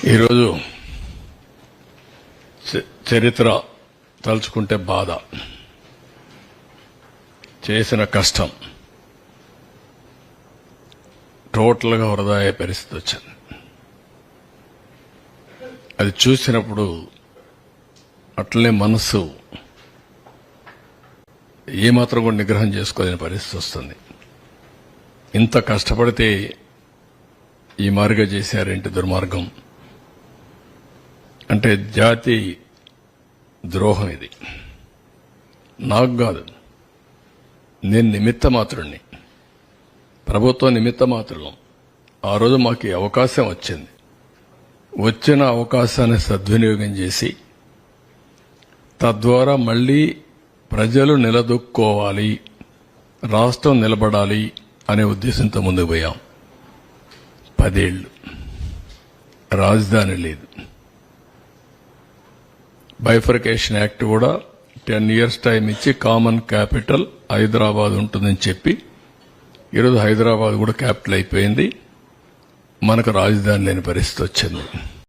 ఈరోజు చరిత్ర తలుచుకుంటే బాధ, చేసిన కష్టం టోటల్గా వృధా అయ్యే పరిస్థితి వచ్చింది. అది చూసినప్పుడు అట్లనే మనసు ఏమాత్రం కూడా నిగ్రహం చేసుకోలేని పరిస్థితి వస్తుంది. ఇంత కష్టపడితే ఈ మార్గం చేశారేంటి దుర్మార్గం అంటే జాతి ద్రోహం. ఇది నాకు కాదు, నేను నిమిత్త మాత్రుడిని, ప్రభుత్వం నిమిత్త మాత్రులం. ఆ రోజు మాకు అవకాశం వచ్చింది. వచ్చిన అవకాశాన్ని సద్వినియోగం చేసి తద్వారా మళ్లీ ప్రజలు నిలదొక్కోవాలి, రాష్ట్రం నిలబడాలి అనే ఉద్దేశంతో ముందుకు పోయాం. 10 ఏళ్లు రాజధాని లేదు. బైఫర్కేషన్ యాక్ట్ కూడా 10 years టైం ఇచ్చి కామన్ క్యాపిటల్ హైదరాబాద్ ఉంటుందని చెప్పి ఈరోజు హైదరాబాద్ కూడా క్యాపిటల్ అయిపోయింది. మనకు రాజధాని లేని పరిస్థితి వచ్చింది.